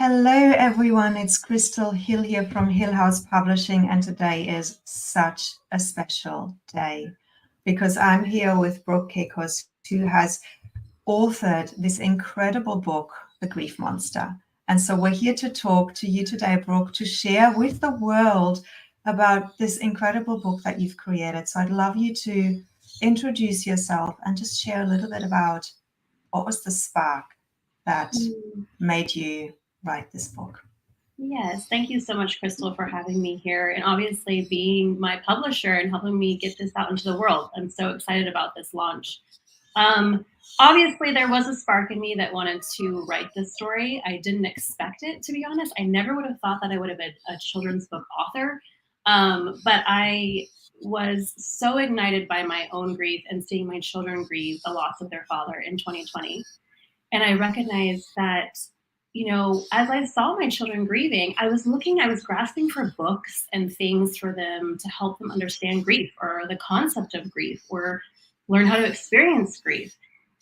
Hello, everyone. It's Crystal Hill here from Hill House Publishing, and today is such a special day because I'm here with Brooke Kekos, who has authored this incredible book, The Grief Monster. And so we're here to talk to you today, Brooke, to share with the world about this incredible book that you've created. So I'd love you to introduce yourself and just share a little bit about what was the spark that made you write this book. Yes, thank you so much, Crystal, for having me here and obviously being my publisher and helping me get this out into the world. I'm so excited about this launch. Um, Obviously, there was a spark in me that wanted to write this story. I didn't expect it, to be honest. I never would have thought that I would have been a children's book author. But I was so ignited by my own grief and seeing my children grieve the loss of their father in 2020. And I recognized that, as I saw my children grieving, I was grasping for books and things for them to help them understand grief or the concept of grief or learn how to experience grief.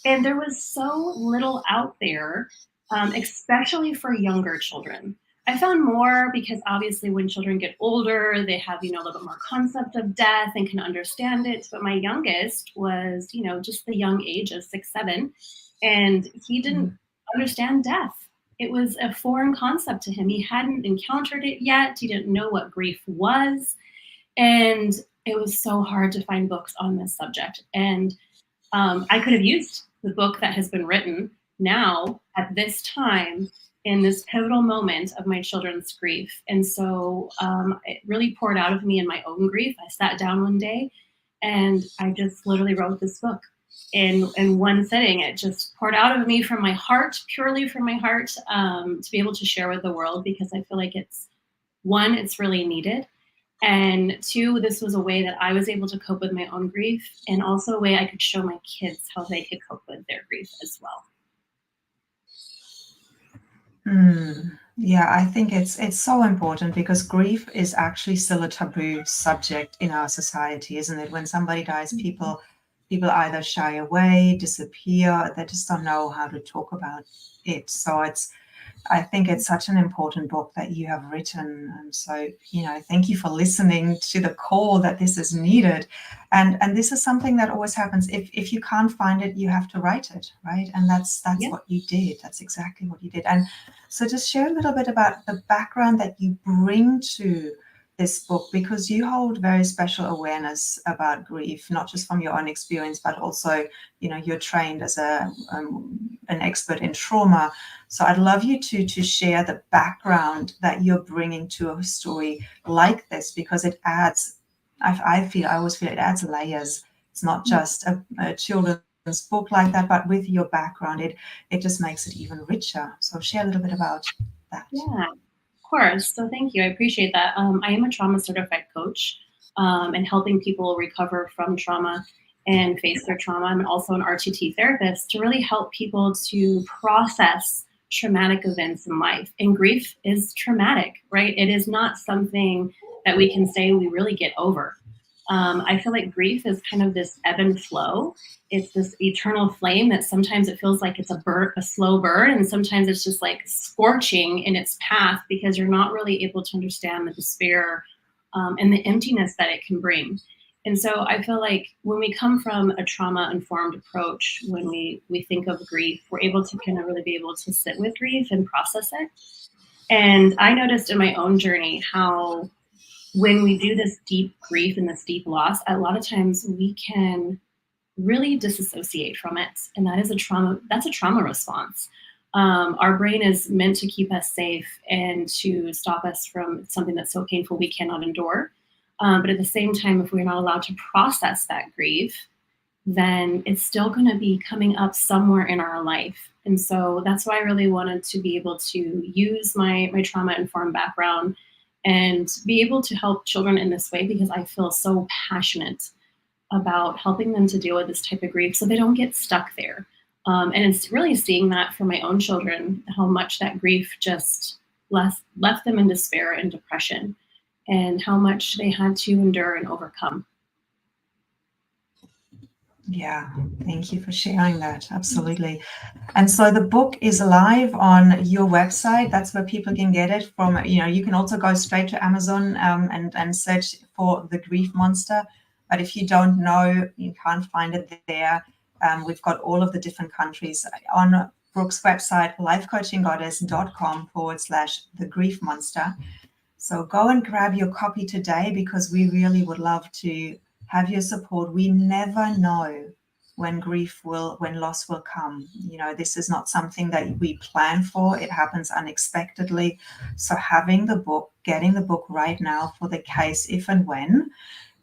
And there was so little out there, especially for younger children. I found more because obviously when children get older, they have, a little bit more concept of death and can understand it. But my youngest was, just the young age of 6, 7, and he didn't understand death. It was a foreign concept to him. He hadn't encountered it yet. He didn't know what grief was. And it was so hard to find books on this subject. And I could have used the book that has been written now at this time in this pivotal moment of my children's grief. And so it really poured out of me in my own grief. I sat down one day and I just literally wrote this book in one sitting. It just poured out of me from my heart, purely from my heart, to be able to share with the world, because I feel like it's really needed. And two, this was a way that I was able to cope with my own grief, and also a way I could show my kids how they could cope with their grief as well. Yeah, I think it's so important because grief is actually still a taboo subject in our society, isn't it? When somebody dies, people either shy away, disappear, they just don't know how to talk about it. So I think it's such an important book that you have written. And so, thank you for listening to the call that this is needed. And this is something that always happens. If you can't find it, you have to write it, right? And that's Yeah. what you did. That's exactly what you did. And so just share a little bit about the background that you bring to this book, because you hold very special awareness about grief, not just from your own experience, but also, you're trained as an expert in trauma. So I'd love you to share the background that you're bringing to a story like this, because it adds, I always feel it adds layers. It's not just a children's book like that, but with your background, it just makes it even richer. So share a little bit about that. Yeah, of course. So thank you. I appreciate that. I am a trauma certified coach, and helping people recover from trauma and face their trauma. I'm also an RTT therapist to really help people to process traumatic events in life. And grief is traumatic, right? It is not something that we can say we really get over. I feel like grief is kind of this ebb and flow. It's this eternal flame that sometimes it feels like it's a slow burn, and sometimes it's just like scorching in its path because you're not really able to understand the despair, and the emptiness that it can bring. And so I feel like when we come from a trauma-informed approach, when we think of grief, we're able to kind of really be able to sit with grief and process it. And I noticed in my own journey how when we do this deep grief and this deep loss, a lot of times we can really disassociate from it. And that's a trauma response. Our brain is meant to keep us safe and to stop us from something that's so painful we cannot endure. But at the same time, if we're not allowed to process that grief, then it's still going to be coming up somewhere in our life. And so that's why I really wanted to be able to use my trauma-informed background and be able to help children in this way, because I feel so passionate about helping them to deal with this type of grief so they don't get stuck there. And it's really seeing that for my own children, how much that grief just left them in despair and depression, and how much they had to endure and overcome. Yeah, thank you for sharing that. Absolutely. And so the book is live on your website. That's where people can get it from. You can also go straight to Amazon and search for The Grief Monster. But if you don't know, you can't find it there. We've got all of the different countries on Brooke's website, lifecoachinggoddess.com/The Grief Monster. So go and grab your copy today because we really would love to have your support. We never know when loss will come. This is not something that we plan for. It happens unexpectedly. So having the book, getting the book right now for the case if and when,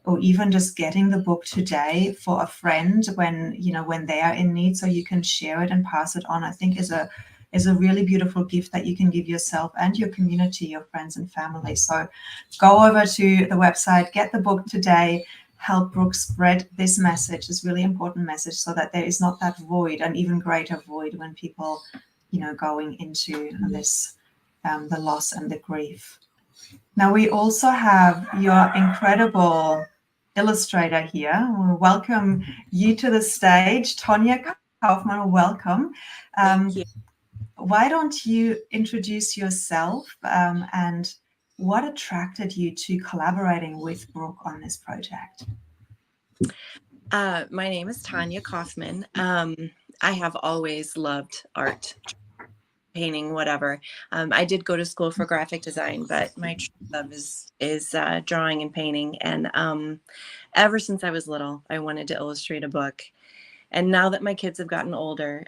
or even just getting the book today for a friend when they are in need, so you can share it and pass it on, I think is a really beautiful gift that you can give yourself and your community, your friends and family. So go over to the website, get the book today, help Brooke spread this message, this really important message, so that there is not that void, an even greater void when people, going into this, the loss and the grief. Now we also have your incredible illustrator here. We'll welcome you to the stage, Tonya Kaufman. Welcome. Thank you. Why don't you introduce yourself and what attracted you to collaborating with Brooke on this project? My name is Tanya Kaufman. I have always loved art, painting, whatever. I did go to school for graphic design, but my true love is drawing and painting. And ever since I was little, I wanted to illustrate a book. And now that my kids have gotten older,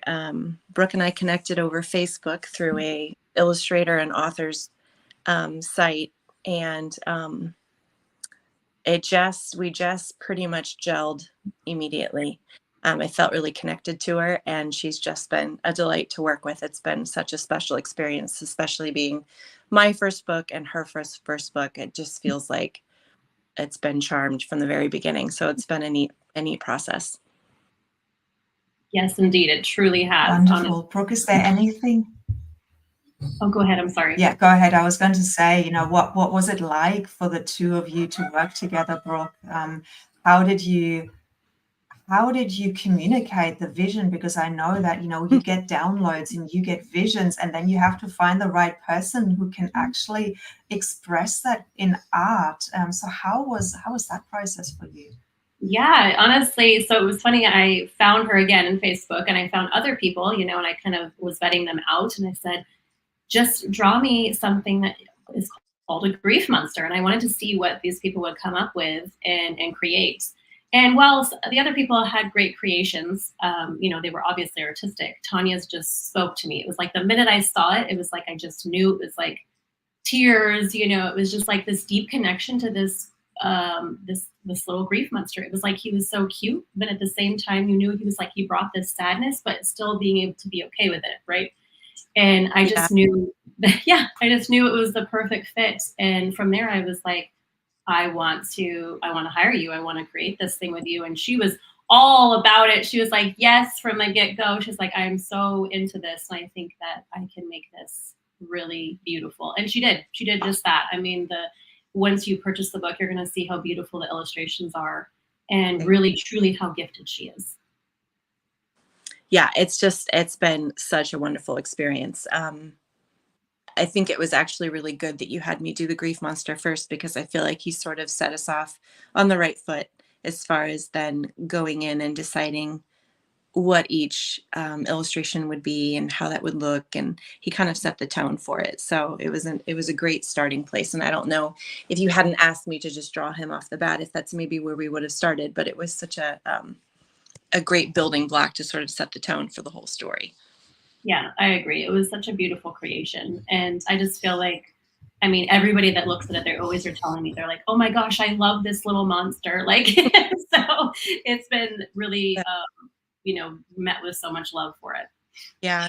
Brooke and I connected over Facebook through a illustrator and authors site, and we just pretty much gelled immediately. I felt really connected to her, and she's just been a delight to work with. It's been such a special experience, especially being my first book and her first book. It just feels like it's been charmed from the very beginning. So it's been a neat process. Yes, indeed, it truly has. Wonderful. Brooke, is there anything? Oh, go ahead. I'm sorry. Yeah, go ahead. I was going to say, what was it like for the two of you to work together, Brooke? How did you communicate the vision? Because I know that, you get downloads and you get visions, and then you have to find the right person who can actually express that in art. So how was that process for you? Yeah, honestly, so it was funny. I found her again in Facebook, and I found other people, and I kind of was vetting them out, and I said, just draw me something that is called a grief monster. And I wanted to see what these people would come up with and create. And while the other people had great creations, they were obviously artistic, Tanya's just spoke to me. It was like the minute I saw it, it was like I just knew. It was like tears, it was just like this deep connection to this this little grief monster. It was like he was so cute, but at the same time, you knew he was like, he brought this sadness, but still being able to be okay with it, right? And I just knew that, I just knew it was the perfect fit. And from there, I was like, I want to hire you. I want to create this thing with you. And she was all about it. She was like, yes, from the get-go. She's like, I am so into this. And I think that I can make this really beautiful. And she did just that. I mean, once you purchase the book, you're going to see how beautiful the illustrations are and really, truly how gifted she is. Yeah, it's been such a wonderful experience. I think it was actually really good that you had me do the grief monster first, because I feel like he sort of set us off on the right foot as far as then going in and deciding what each illustration would be and how that would look, and he kind of set the tone for it. So it was a great starting place. And I don't know if you hadn't asked me to just draw him off the bat, if that's maybe where we would have started, but it was such a great building block to sort of set the tone for the whole story. Yeah, I agree. It was such a beautiful creation. And I just feel like, I mean, everybody that looks at it, they always are telling me, they're like, oh my gosh, I love this little monster. Like, so it's been really, met with so much love for it. Yeah.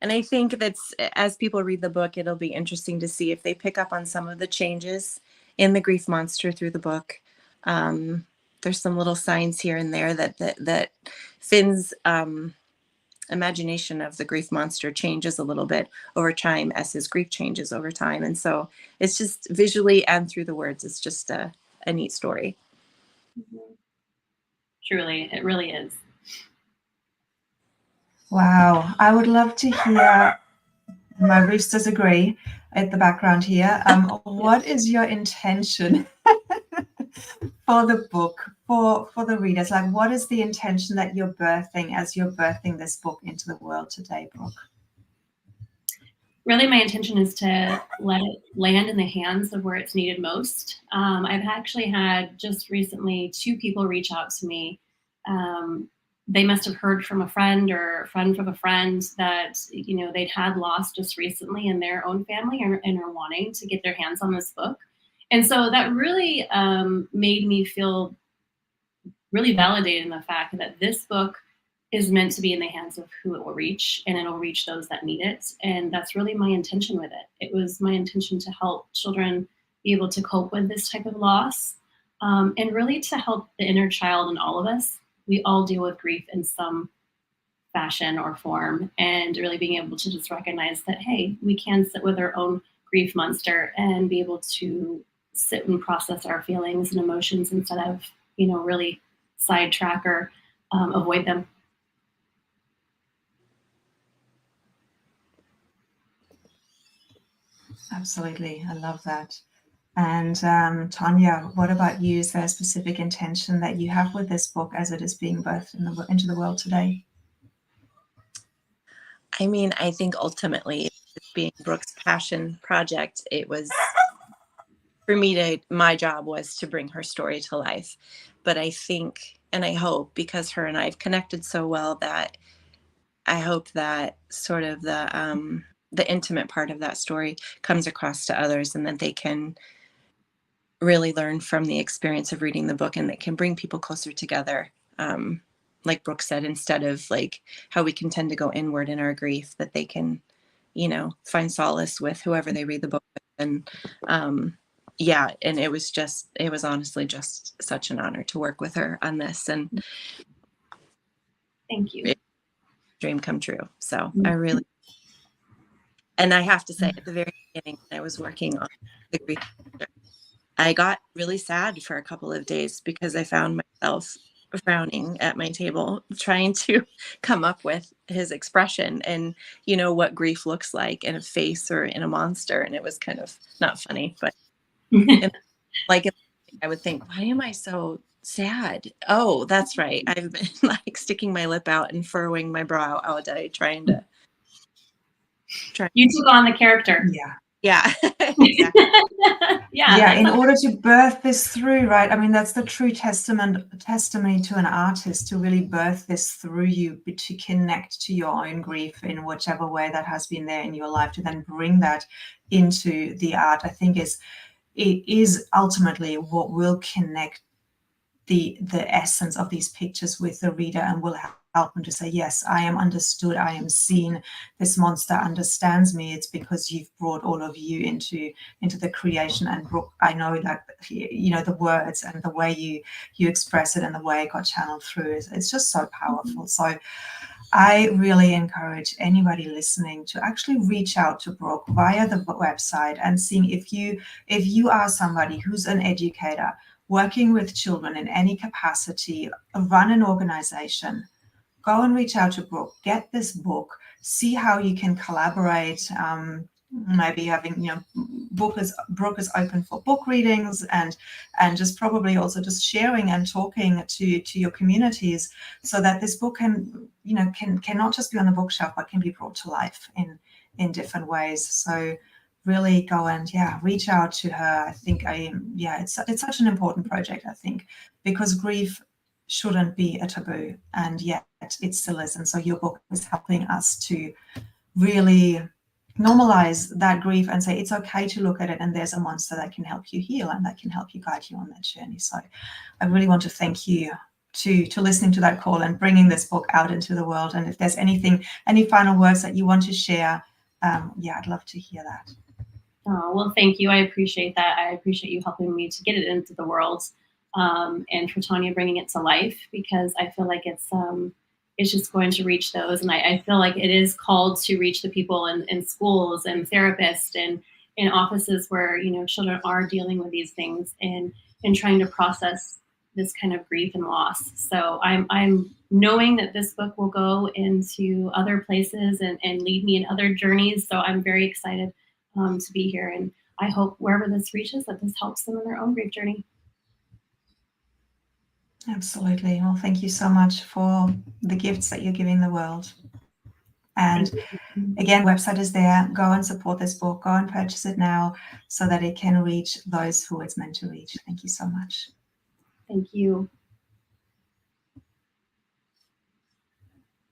And I think that's, as people read the book, it'll be interesting to see if they pick up on some of the changes in the grief monster through the book. There's some little signs here and there that Finn's imagination of the grief monster changes a little bit over time as his grief changes over time. And so it's just visually and through the words, it's just a neat story. Truly, it really is. Wow. I would love to hear, my roosters agree at the background here. What is your intention for the book, for the readers? Like, what is the intention that you're birthing as you're birthing this book into the world today, Brooke? Really, my intention is to let it land in the hands of where it's needed most. I've actually had just recently 2 people reach out to me. They must have heard from a friend or a friend from a friend that, you know, they'd had loss just recently in their own family, and are wanting to get their hands on this book. And so that really made me feel really validated in the fact that this book is meant to be in the hands of who it will reach, and it'll reach those that need it. And that's really my intention with it. It was my intention to help children be able to cope with this type of loss, and really to help the inner child in all of us. We all deal with grief in some fashion or form, and really being able to just recognize that, hey, we can sit with our own grief monster and be able to sit and process our feelings and emotions instead of, you know, really sidetrack or avoid them. Absolutely. I love that. And Tanya, what about you? Is there a specific intention that you have with this book as it is being birthed into the world today? I mean, I think ultimately, being Brooke's passion project, it was for me my job was to bring her story to life. But I think, and I hope, because her and I have connected so well, that I hope that sort of the intimate part of that story comes across to others, and that they can really learn from the experience of reading the book, and that can bring people closer together. Like Brooke said, instead of like how we can tend to go inward in our grief, that they can, you know, find solace with whoever they read the book with. And yeah, and it was honestly just such an honor to work with her on this, and Thank you. dream come true. So I really, and I have to say, at the very beginning, when I was working on the grief, I got really sad for a couple of days because I found myself frowning at my table, trying to come up with his expression and, you know, what grief looks like in a face or in a monster. And it was kind of not funny, but like, I would think, why am I so sad? Oh, that's right. I've been like sticking my lip out and furrowing my brow all day, trying to. You took on the character. Yeah. Exactly. Yeah, in order to birth this through, right? I mean, that's the true testimony to an artist, to really birth this through you, to connect to your own grief in whichever way that has been there in your life, to then bring that into the art. I think it is ultimately what will connect the essence of these pictures with the reader, and will help them to say, yes, I am understood, I am seen, this monster understands me. It's because you've brought all of you into the creation. And Brooke, I know that, you know, the words and the way you express it and the way it got channeled through, it's just so powerful. So I really encourage anybody listening to actually reach out to Brooke via the website and seeing if you are somebody who's an educator working with children in any capacity, run an organization, go and reach out to Brooke, get this book, see how you can collaborate. Maybe having, you know, Brooke is open for book readings, and just probably also just sharing and talking to your communities, so that this book can, you know, can not just be on the bookshelf, but can be brought to life in different ways. So really go and reach out to her. I think it's such an important project, I think, because grief shouldn't be a taboo, and yet it still is. And so your book is helping us to really normalize that grief and say it's okay to look at it, and there's a monster that can help you heal and that can help you guide you on that journey. So I really want to thank you to listening to that call and bringing this book out into the world. And if there's any final words that you want to share, I'd love to hear that. Oh, well, thank you. I appreciate that. I appreciate you helping me to get it into the world, and for Tanya bringing it to life, because I feel like it's just going to reach those. And I feel like it is called to reach the people in schools and therapists and in offices where, you know, children are dealing with these things and trying to process this kind of grief and loss. So I'm knowing that this book will go into other places and lead me in other journeys. So I'm very excited to be here. And I hope wherever this reaches, that this helps them in their own grief journey. Absolutely. Well, thank you so much for the gifts that you're giving the world. And again, website is there. Go and support this book. Go and purchase it now so that it can reach those who it's meant to reach. Thank you so much. Thank you.